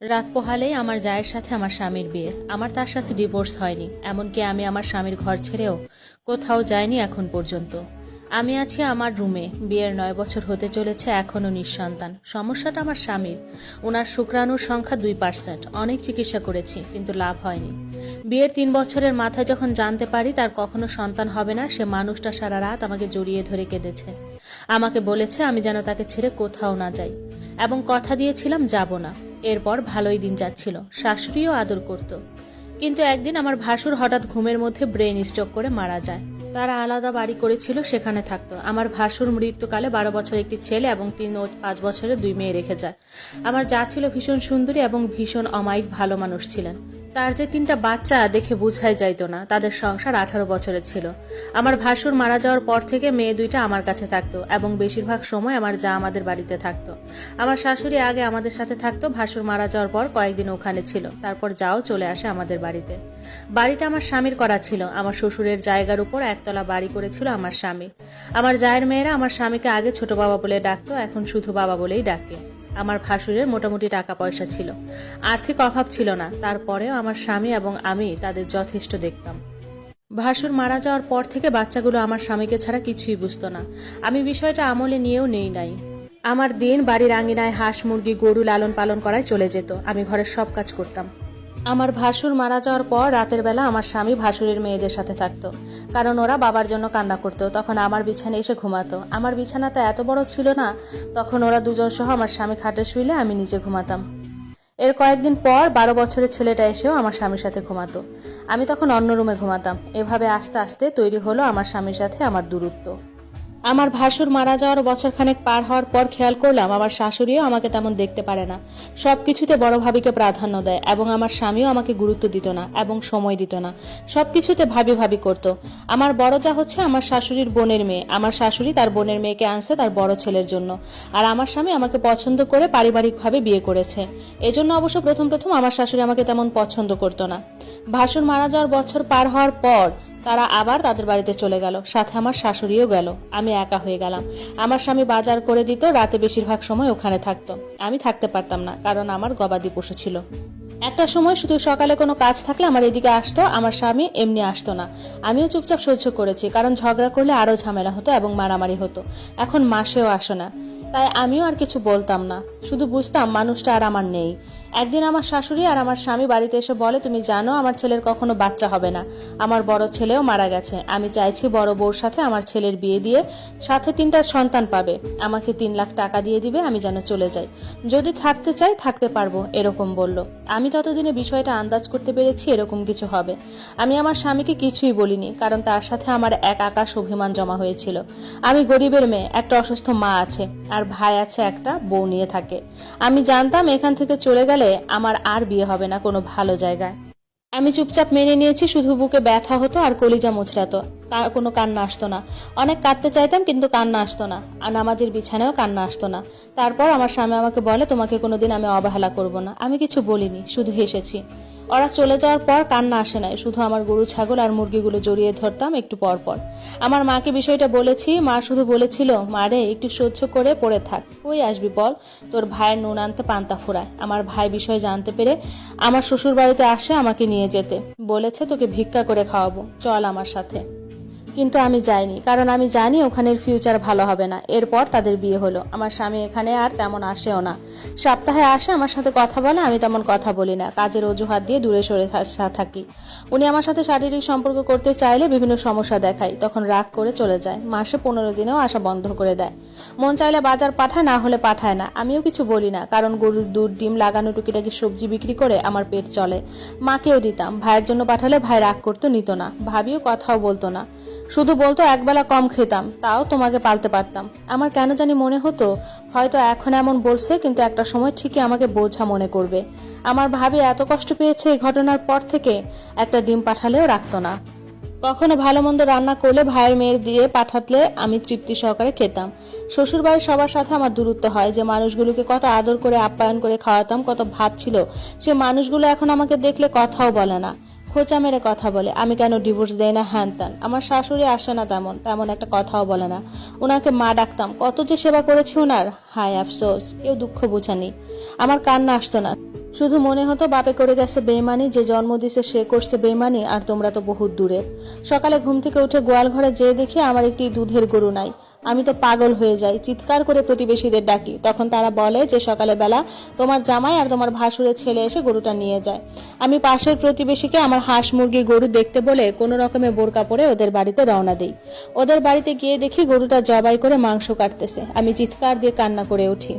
রাত পোহালেই আমার জায়ের সাথে আমার স্বামীর বিয়ে। আমার তার সাথে ডিভোর্স হয়নি, এমনকি আমি আমার স্বামীর ঘর ছেড়েও কোথাও যাইনি এখন পর্যন্ত। আমি আছি আমার রুমে। বিয়ের 9 বছর হতে চলেছে, এখনও নিঃসন্তান। সমস্যাটা আমার স্বামীর। ওনার শুক্রাণুর সংখ্যা 2%। অনেক চিকিৎসা করেছি, কিন্তু লাভ হয়নি। বিয়ের 3 বছরের মাথায় যখন জানতে পারি তার কখনো সন্তান হবে না, সে মানুষটা সারা রাত আমাকে জড়িয়ে ধরে কেঁদেছে। আমাকে বলেছে আমি যেন তাকে ছেড়ে কোথাও না যাই, এবং কথা দিয়েছিলাম যাব না। এরপর ভালোই দিন যাচ্ছিল, শাশুড়িও আদর করত। কিন্তু একদিন আমার ভাসুর হঠাৎ ঘুমের মধ্যে ব্রেন স্ট্রোক করে মারা যায়। তারা আলাদা বাড়ি করেছিল, সেখানে থাকতো। আমার ভাসুর মৃত্যুকালে 12 বছর একটি ছেলে এবং 3 ও 5 বছরের 2 মেয়ে রেখে যায়। আমার যা ছিল ভীষণ সুন্দরী এবং ভীষণ অমায়িক ভালো মানুষ ছিলেন। তার যে 3টা বাচ্চা দেখে বোঝাই যাইতো না। তাদের সংসার 18 বছরের ছিল। আমার ভাসুর মারা যাওয়ার পর থেকে মেয়ে 2টা আমার কাছে থাকতো, এবং বেশিরভাগ সময় আমার যা আমাদের বাড়িতে থাকতো। আমার শাশুড়ি আগে আমাদের সাথে থাকতো, ভাসুর মারা যাওয়ার পর কয়েকদিন ওখানে ছিল, তারপর যাও চলে আসে আমাদের বাড়িতে। বাড়িটা আমার স্বামীর করা ছিল। আমার শ্বশুরের জায়গার উপর একতলা বাড়ি করেছিল আমার স্বামী। আমার জায়ের মেয়েরা আমার স্বামীকে আগে ছোট বাবা বলে ডাকতো, এখন শুধু বাবা বলেই ডাকে। আমার ভাসুরের মোটামুটি টাকা পয়সা ছিল, আর্থিক অভাব ছিল না। তারপরেও আমার স্বামী এবং আমি তাদের যথেষ্ট দেখতাম। ভাসুর মারা যাওয়ার পর থেকে বাচ্চাগুলো আমার স্বামীকে ছাড়া কিছুই বুঝতো না। আমি বিষয়টা আমলে নিয়েও নেই নাই। আমার দিন বাড়ির আঙিনায় হাঁস মুরগি গরু লালন পালন করায় চলে যেত। আমি ঘরের সব কাজ করতাম। আমার ভাসুর মারা যাওয়ার পর রাতের বেলা আমার স্বামী ভাসুরের মেয়েদের সাথে থাকতো, কারণ ওরা বাবার জন্য কান্না করতো। তখন আমার বিছানায় এসে ঘুমাতো। আমার বিছানাটা এত বড় ছিল না, তখন ওরা দুজন সহ আমার স্বামী খাটে শুইলে আমি নিচে ঘুমাতাম। এর কয়েকদিন পর 12 বছরের ছেলেটা এসেও আমার স্বামীর সাথে ঘুমাতো। আমি তখন অন্য রুমে ঘুমাতাম। এভাবে আস্তে আস্তে তৈরি হলো আমার স্বামীর সাথে আমার দূরত্ব। আমার ভাসুর মারা যাওয়ার বছরখানেক পার হওয়ার পর খেয়াল করলাম আমার শাশুড়িও আমাকে তেমন দেখতে পারে না। সবকিছুতে বড় ভাবিকে প্রাধান্য দেয়, এবং আমার স্বামীও আমাকে গুরুত্ব দিত না এবং সময় দিত না। সবকিছুতে ভাবি ভাবি করত। আমার বড় যা হচ্ছে আমার শাশুড়ির বোনের মেয়ে। আমার শাশুড়ি তার বোনের মেয়েকে আনছে তার বড় ছেলের জন্য, আর আমার স্বামী আমাকে পছন্দ করে পারিবারিকভাবে বিয়ে করেছে। এজন্য অবশ্য প্রথম প্রথম আমার শাশুড়ি আমাকে তেমন পছন্দ করতো না। ভাসুর মারা যাওয়ার বছর পার হওয়ার পর তারা আবার তাদের বাড়িতে চলে গেল, সাথে আমার শাশুড়িও গেল। আমি একা হয়ে গেলাম। আমার স্বামী বাজার করে দিত, রাতে বেশিরভাগ সময় ওখানে থাকতো। আমি থাকতে পারতাম না, কারণ আমার গবাদি পশু ছিল। একটা সময় শুধু সকালে কোনো কাজ থাকলে আমার এদিকে আসতো, আমার স্বামী এমনি আসতো না। আমিও চুপচাপ সহ্য করেছি, কারণ ঝগড়া করলে আরো ঝামেলা হতো এবং মারামারি হতো। এখন মাসেও আসো না, তাই আমিও আর কিছু বলতাম না। শুধু বুঝতাম মানুষটা আর আমার নেই। একদিন আমার শাশুড়ি আর আমার স্বামী বাড়িতে এসে বলে, তুমি জানো আমার ছেলের কখনো বাচ্চা হবে না। আমার বড় ছেলেও মারা গেছে। আমি চাইছি বড় বউর সাথে আমার ছেলের বিয়ে দিয়ে সাথে 3টা সন্তান পাবে। আমাকে 3 লাখ টাকা দিয়ে দিবে, আমি যেন চলে যাই। যদি থাকতে চাই থাকতে পারবো, এরকম বলল। আমি ততদিনে বিষয়টা আন্দাজ করতে পেরেছি এরকম কিছু হবে। আমি আমার স্বামীকে কিছুই বলিনি, কারণ তার সাথে আমার এক আকাশ অভিমান জমা হয়েছিল। আমি গরিবের মেয়ে, একটা অসুস্থ মা আছে, আর ভাই আছে, একটা বউ নিয়ে থাকে। আমি জানতাম এখান থেকে চলে গেলে আমার আর বিয়ে হবে না কোনো ভালো জায়গায়। আমি চুপচাপ মেনে নিয়েছি। শুধু বুকে ব্যথা হতো আর কলিজা মুচড়াতো, কোনো কান্না আসতো না। অনেক কাঁদতে চাইতাম, কিন্তু কান্না আসতো না। আর নামাজের বিছানায়ও কান্না আসতো না। তারপর আমার স্বামী আমাকে বলে, তোমাকে কোনোদিন আমি অবহেলা করব না। আমি কিছু বলিনি, শুধু হেসেছি। ওরা চলে যাওয়ার পর কান্না আসে নাই, শুধু আমার গরু ছাগল আর মুরগিগুলো জড়িয়ে ধরতাম একটু পর পর। আমার মাকে বিষয়টা বলেছি, মা শুধু বলেছিল, মারে একটু সহ্য করে পড়ে থাক, কই আসবি বল, তোর ভাইয়ের নুন আনতে পান্তা ফুরায়। আমার ভাই বিষয় জানতে পেরে আমার শ্বশুর বাড়িতে আসে আমাকে নিয়ে যেতে। বলেছে তোকে ভিক্ষা করে খাওয়াবো, চল আমার সাথে। কিন্তু আমি যাইনি, কারণ আমি জানি ওখানের ফিউচার ভালো হবে না। এরপর তাদের বিয়ে হলো। আমার স্বামী এখানে আর তেমন আসেও না। সপ্তাহে আসে, আমার সাথে কথা বলে, আমি তেমন কথা বলি না। কাজের অজুহাত দিয়ে দূরে সরে থাকি। উনি আমার সাথে শারীরিক সম্পর্ক করতে চাইলে বিভিন্ন সমস্যা দেখায়, তখন রাগ করে চলে যায়। মাসে 15 দিনেও আসা বন্ধ করে দেয়। মন চাইলে বাজার পাঠায়, না হলে পাঠায় না। আমিও কিছু বলি না, কারণ গরুর দুধ ডিম লাগানো টুকিটাকি সবজি বিক্রি করে আমার পেট চলে। মাকেও দিতাম। ভাইয়ের জন্য পাঠালে ভাই রাগ করতো, নিত না। ভাবিও কথাও বলতো না, শুধু বলতো একবেলা কম খেতাম, তাও তোমাকে পালতে পারতাম। আমার কেন জানি মনে হতো হয়তো এখন এমন বলছে, কিন্তু একটা সময় ঠিকই আমাকে বোঝা মনে করবে। আমার ভাবি এত কষ্ট পেয়েছে এই ঘটনার পর থেকে, একটা ডিম পাঠালেও রাখতো না। কখনো ভালো মন্দ রান্না করলে ভাইয়ের মেয়ের দিয়ে পাঠাতলে আমি তৃপ্তি সহকারে খেতাম। শ্বশুর বাড়ির সবার সাথে আমার দূরত্ব হয়। যে মানুষগুলোকে কত আদর করে আপ্যায়ন করে খাওয়াতাম, কত ভাব ছিল, সে মানুষগুলো এখন আমাকে দেখলে কথাও বলে না, খোঁচা মেরে কথা বলে আমি কেন ডিভোর্স দেয় না, হ্যান ত্যান। আমার শাশুড়ি আসে না, তেমন একটা কথাও বলে না। ওনাকে মা ডাকতাম, কত যে সেবা করেছি ওনার, হায় আফসোস, কেউ দুঃখ বুঝানি। আমার কান্না আসতো না, শুধু মনে হতো বাপে করে গেছে বেইমানি, যে জন্ম দিছে সে করছে বেইমানি, আর তোমরা তো বহুত দূরে। সকালে ঘুম থেকে উঠে গোয়াল ঘরে যেয়ে দেখি আমার একটি দুধের গরু নাই। আমি তো পাগল হয়ে যাই, চিৎকার করে প্রতিবেশীদের ডাকি। তখন তারা বলে যে সকালে বেলা তোমার জামাই আর তোমার ভাসুরের ছেলে এসে গরুটা নিয়ে যায়। আমি পাশের প্রতিবেশীকে আমার হাঁস মুরগি গরু দেখতে বলে কোনো রকমে বোরকা পরে ওদের বাড়িতে রওনা দিই। ওদের বাড়িতে গিয়ে দেখি গরুটা জবাই করে মাংস কাটতেছে। আমি চিৎকার দিয়ে কান্না করে উঠি।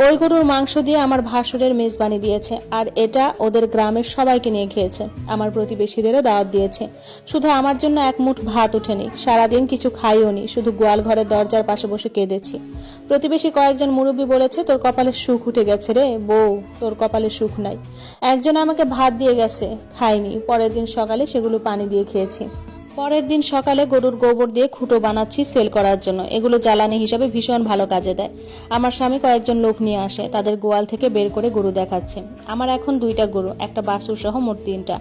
ওই গরুর মাংস দিয়ে আমার ভাসুরের মেজবানি দিয়েছে, আর এটা ওদের গ্রামের সবাইকে নিয়ে খেয়েছে। আমার প্রতিবেশীদেরও দাওয়াত দিয়েছে। শুধু আমার জন্য এক মুঠ ভাত ওঠেনি, সারাদিন কিছু খাইও নি, শুধু গোয়াল ঘরের দরজার পাশে বসে কেঁদেছি। প্রতিবেশী কয়েকজন মুরব্বী বলেছে, তোর কপালে সুখ উঠে গেছে রে বউ, তোর কপালে সুখ নাই। একজন আমাকে ভাত দিয়ে গেছে, খাইনি। পরের দিন সকালে সেগুলো পানি দিয়ে খেয়েছি। পরের দিন সকালে গরুর গোবর দিয়ে খুঁটো বানাচ্ছি সেল করার জন্য। এগুলো জ্বালানি হিসাবে ভীষণ ভালো কাজে দেয়। আমার স্বামী কয়েকজন লোক নিয়ে আসে, তাদের গোয়াল থেকে বের করে গরু দেখাচ্ছে। আমার এখন 2টা গরু, একটা বাছুর সহ মোট 3টা।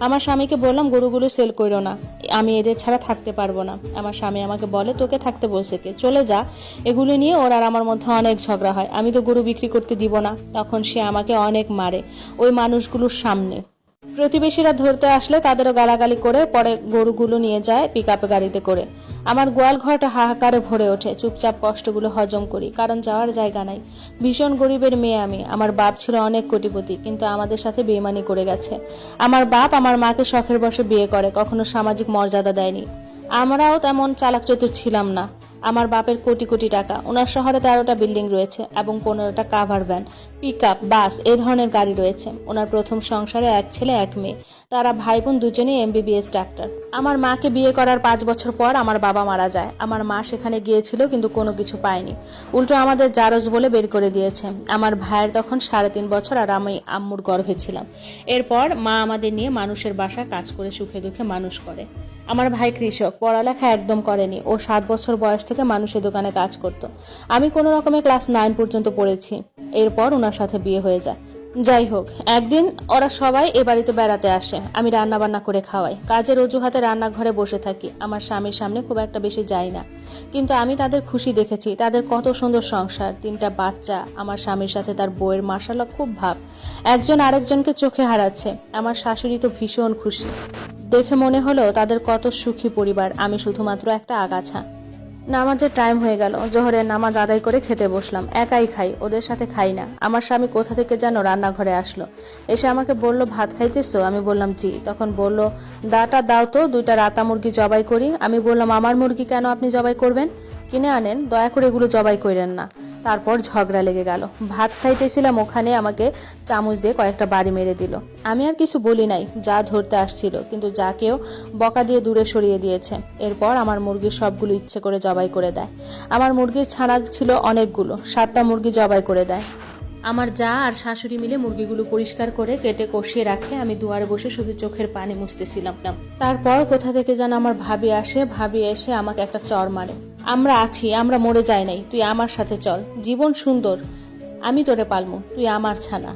আমার স্বামীকে বললাম গরুগুলো সেল করো না, আমি এদের ছাড়া থাকতে পারবো না। আমার স্বামী আমাকে বলে, তোকে থাকতে বলছে কে, চলে যা। এগুলো নিয়ে ওর আর আমার মধ্যে অনেক ঝগড়া হয়। আমি তো গরু বিক্রি করতে দিব না। তখন সে আমাকে অনেক মারে ওই মানুষগুলোর সামনে। প্রতিবেশীরা ধরতে আসলে তাদেরও গালাগালি করে পরে গরুগুলো নিয়ে যায় পিকআপে গাড়িতে করে। আমার গোয়াল ঘরটা হাহাকারে ভরে ওঠে। চুপচাপ কষ্টগুলো হজম করি, কারণ যাওয়ার জায়গা নাই। ভীষণ গরিবের মেয়ে আমি। আমার বাপ ছিল অনেক কোটিপতি, কিন্তু আমাদের সাথে বেইমানি করে গেছে। আমার বাপ আমার মাকে শখের বশে বিয়ে করে, কখনো সামাজিক মর্যাদা দেয়নি। আমরাও তেমন চালাক চতুর ছিলাম না। আমার বাপের কোটি কোটি টাকা, ওনার শহরে 13টা বিল্ডিং রয়েছে এবং 15টা কাভার ভ্যান, পিকআপ, বাস এই ধরনের গাড়ি রয়েছে। ওনার প্রথম সংসারে 1 ছেলে 1 মেয়ে। তারা ভাই বোন দুজনেই MBBS ডাক্তার। আমার মাকে বিয়ে করার 5 বছর পর আমার বাবা মারা যায়। আমার মা সেখানে গিয়েছিল কিন্তু কোনো কিছু পায়নি, উল্টো আমাদের জারজ বলে বের করে দিয়েছে। আমার ভাইয়ের তখন 3.5 বছর আর আমি আম্মুর গর্ভে ছিলাম। এরপর মা আমাদের নিয়ে মানুষের বাসা কাজ করে সুখে দুঃখে মানুষ করে। আমার ভাই কৃষক, পড়ালেখা একদম করেনি। ও 7 বছর বয়স থেকে মানুষের দোকানে কাজ করত। আমি কোনো রকমে ক্লাস 9 পর্যন্ত পড়েছি। এরপর ওনার সাথে বিয়ে হয়ে যায়। যাই হোক, একদিন ওরা সবাই এ বাড়িতে বেড়াতে আসে। আমি রান্না বান্না করে খাওয়াই, কাজের অজুহাতে রান্নাঘরে বসে থাকি। আমার স্বামীর সামনে খুব একটা বেশি যাই না, কিন্তু আমি তাদের খুশি দেখেছি। তাদের কত সুন্দর সংসার, 3টা বাচ্চা। আমার স্বামীর সাথে তার বউয়ের মাশাআল্লাহ খুব ভাব, একজন আরেকজনকে চোখে হারাচ্ছে। আমার শাশুড়ি তো ভীষণ খুশি। দেখে মনে হলো তাদের কত সুখী পরিবার, আমি শুধুমাত্র একটা আগাছা। নামাজের টাইম হয়ে গেল। জোহরের নামাজ আদায় করে খেতে বসলাম। একাই খাই, ওদের সাথে খাই না। আমার স্বামী কোথা থেকে যেন রান্নাঘরে আসলো, এসে আমাকে বলল, ভাত খাইতেছো? আমি বললাম জি। তখন বলল, দাটা দাও তো, 2টা রাতা মুরগি জবাই করি। আমি বললাম, আমার মুরগি কেন আপনি জবাই করবেন? কিনে আনেন, দয়া করে এগুলো জবাই করেন না। তারপর ঝগড়া লেগে গেল। ভাত খাইতেছিলাম, ওখানে আমাকে চামচ দিয়ে কয়েকটা বাড়ি মেরে দিল। আমি আর কিছু বলি নাই, যা ধরতে আসছিল, কিন্তু যাকেও বকা দিয়ে দূরে সরিয়ে দিয়েছে। এরপর আমার মুরগির সবগুলো ইচ্ছে করে জবাই করে দেয়। আমার মুরগির ছানা ছিল অনেকগুলো, 7টা মুরগি জবাই করে দেয়। আমার যা আর শাশুড়ি মিলে মুরগিগুলো পরিষ্কার করে কেটে কষিয়ে রাখে। আমি দুয়ারে বসে শুধু চোখের পানি মুছতেছিলাম। তারপর কোথা থেকে যেন আমার ভাবি আসে। ভাবি এসে আমাকে একটা চড় মারে। আমরা আছি, আমরা মরে যাই নাই, তুই আমার সাথে চল, জীবন সুন্দর, আমি তোরে পালমু, তুই আমার ছানা।